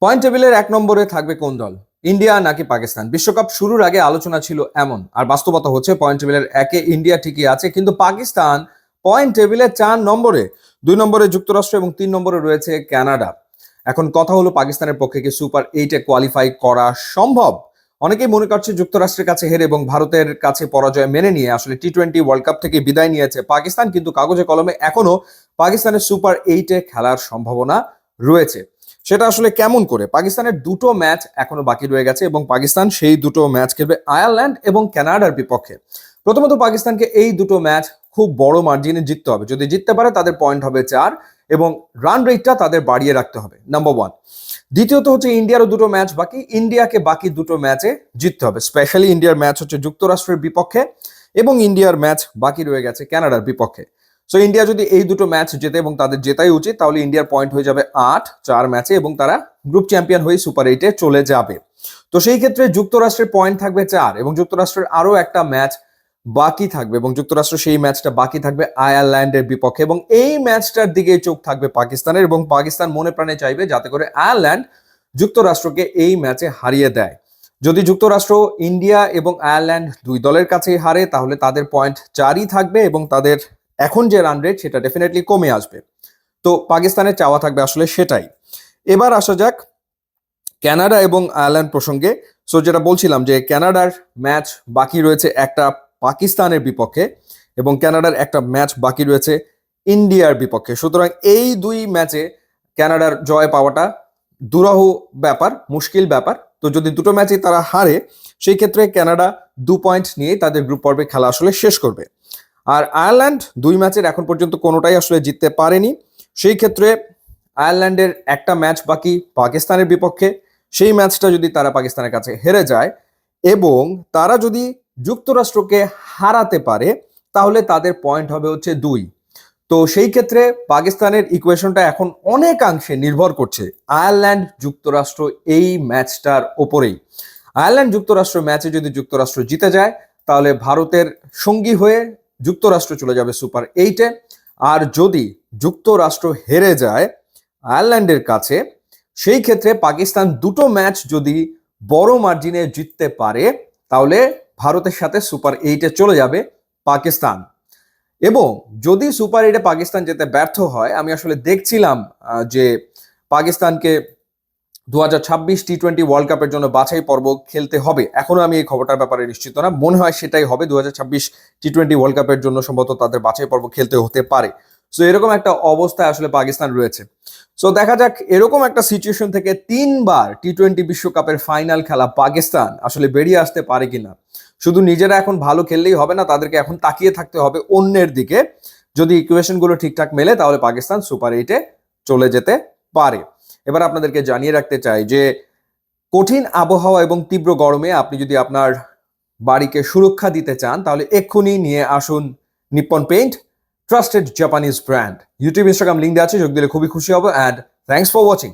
Point টেবিলের 1 নম্বরে থাকবে কোন দল? ইন্ডিয়া নাকি পাকিস্তান? বিশ্বকাপ শুরুর আগে আলোচনা ছিল এমন, আর বাস্তবতা হচ্ছে পয়েন্ট টেবিলের 1-এ ইন্ডিয়া ঠিকই আছে, কিন্তু পাকিস্তান পয়েন্ট টেবিলের 4 নম্বরে, 2 নম্বরে যুক্তরাষ্ট্র এবং 3 নম্বরে রয়েছে কানাডা। এখন কথা হলো, পাকিস্তানের পক্ষে কি সুপার 8-এ কোয়ালিফাই করা সম্ভব? অনেকেই মনে করছে যুক্তরাষ্ট্রের কাছে হেরে এবং ভারতের কাছে পরাজয় মেনে নিয়ে আসলে টি-20 ওয়ার্ল্ড কাপ থেকে বিদায় নিয়েছে পাকিস্তান, কিন্তু কাগজে কলমে এখনো পাকিস্তানের সুপার 8-এ খেলার সম্ভাবনা রয়েছে। সেটা আসলে কেমন করে? পাকিস্তানের দুটো ম্যাচ এখনো বাকি রয়ে গেছে এবং পাকিস্তান সেই দুটো ম্যাচ খেলবে আয়ারল্যান্ড এবং কানাডার বিপক্ষে। প্রথমত পাকিস্তানকে এই দুটো ম্যাচ খুব বড় মার্জিনে জিততে হবে। যদি জিততে পারে তাদের পয়েন্ট হবে 4 এবং রান রেটটা তাদের বাড়িয়ে রাখতে হবে, নাম্বার 1। দ্বিতীয়ত হচ্ছে ইন্ডিয়ারও দুটো ম্যাচ বাকি, ইন্ডিয়াকে বাকি দুটো ম্যাচে জিততে হবে। স্পেশালি ইন্ডিয়ার ম্যাচ হচ্ছে যুক্তরাষ্ট্রের বিপক্ষে এবং ইন্ডিয়ার ম্যাচ বাকি রয়ে গেছে কানাডার বিপক্ষে। সো ইন্ডিয়া যদি এই দুটো ম্যাচ জেতে, এবং তাদের জেতাই উচিত, তাহলে ইন্ডিয়ার পয়েন্ট হয়ে যাবে 8 4 ম্যাচে এবং তারা গ্রুপ চ্যাম্পিয়ন হয়ে সুপার 8-এ চলে যাবে। তো সেই ক্ষেত্রে যুক্তরাষ্ট্রের পয়েন্ট থাকবে 4 এবং যুক্তরাষ্ট্রের আরো একটা ম্যাচ বাকি থাকবে এবং যুক্তরাষ্ট্র সেই ম্যাচটা বাকি থাকবে আয়ারল্যান্ডের বিপক্ষে, এবং এই ম্যাচটার দিকে চোখ থাকবে পাকিস্তানের, এবং পাকিস্তান মনে প্রাণে চাইবে যাতে করে আয়ারল্যান্ড যুক্তরাষ্ট্রকে এই ম্যাচে হারিয়ে দেয়। যদি যুক্তরাষ্ট্র ইন্ডিয়া এবং আয়ারল্যান্ড দুই দলের কাছেই হারে, তাহলে তাদের পয়েন্ট 4ই থাকবে এবং তাদের এখন যে রান রেট সেটা ডেফিনেটলি কমে আসবে। তো পাকিস্তানের চাওয়া থাকবে আসলে সেটাই। এবার আসা যাক কানাডা এবং আয়ারল্যান্ড প্রসঙ্গে। সো যেটা বলছিলাম যে কানাডার ম্যাচ বাকি রয়েছে একটা পাকিস্তানের বিপক্ষে এবং কানাডার একটা ম্যাচ বাকি রয়েছে ইন্ডিয়ার বিপক্ষে। সুতরাং এই দুই ম্যাচে কানাডার জয় পাওয়াটা দুরূহ ব্যাপার, মুশকিল ব্যাপার। তো যদি দুটো ম্যাচই তারা হারে, সেই ক্ষেত্রে কানাডা 2 পয়েন্ট নিয়ে তাদের গ্রুপ পর্বে খেলা আসলে শেষ করবে। আর আয়ারল্যান্ড 2 ম্যাচের এখন পর্যন্ত কোনোটাই আসলে জিততে পারেনি। সেই ক্ষেত্রে আয়ারল্যান্ডের একটা ম্যাচ বাকি পাকিস্তানের বিপক্ষে, সেই ম্যাচটা যদি তারা পাকিস্তানের কাছে হেরে যায় এবং তারা যদি যুক্তরাষ্ট্রকে হারাতে পারে, তাহলে তাদের পয়েন্ট হবে হচ্ছে 2। তো সেই ক্ষেত্রে পাকিস্তানের ইকুয়েশনটা এখন অনেকাংশে নির্ভর করছে আয়ারল্যান্ড যুক্তরাষ্ট্র এই ম্যাচটার ওপরেই। আয়ারল্যান্ড যুক্তরাষ্ট্র ম্যাচে যদি যুক্তরাষ্ট্র জিতে যায়, তাহলে ভারতের সঙ্গী হয়ে যুক্তরাষ্ট্র চলে যাবে সুপার 8-এ। আর যদি যুক্তরাষ্ট্র হেরে যায় আয়ারল্যান্ডের কাছে, সেই ক্ষেত্রে পাকিস্তান দুটো ম্যাচ যদি বড় মার্জিনে জিততে পারে, তাহলে ভারতের সাথে সুপার 8-এ চলে যাবে পাকিস্তান। এবং যদি সুপার 8-এ পাকিস্তান যেতে ব্যর্থ হয়, আমি আসলে দেখছিলাম যে পাকিস্তানকে 2026 টি-20 ওয়ার্ল্ড কাপের জন্য বাছাই পর্ব খেলতে হবে। এখনো আমি এই খবরটার ব্যাপারে নিশ্চিত না, মনে হয় সেটাই হবে। 2026 টি-20 ওয়ার্ল্ড কাপের জন্য সম্ভবত তাদের বাছাই পর্ব খেলতে হতে পারে। সো এরকম একটা অবস্থায় আসলে পাকিস্তান রয়েছে। সো দেখা যাক এরকম একটা সিচুয়েশন থেকে 3বার টি-20 বিশ্বকাপের ফাইনাল খেলা পাকিস্তান আসলে বেরিয়ে আসতে পারে কিনা। শুধু নিজেরা এখন ভালো খেললেই হবে না, তাদেরকে এখন তাকিয়ে থাকতে হবে অন্যের দিকে। যদি ইকুয়েশনগুলো ঠিকঠাক মেলে, তাহলে পাকিস্তান সুপার 8-এ চলে যেতে পারে। এবার আপনাদেরকে জানিয়ে রাখতে চাই যে কঠিন আবহাওয়া এবং তীব্র গরমে আপনি যদি আপনার বাড়িকে সুরক্ষা দিতে চান, তাহলে এক্ষুনি নিয়ে আসুন Nippon paint, trusted Japanese brand. YouTube Instagram link দেওয়া আছে, যোগ দিলে খুবই খুশি হব। And thanks for watching.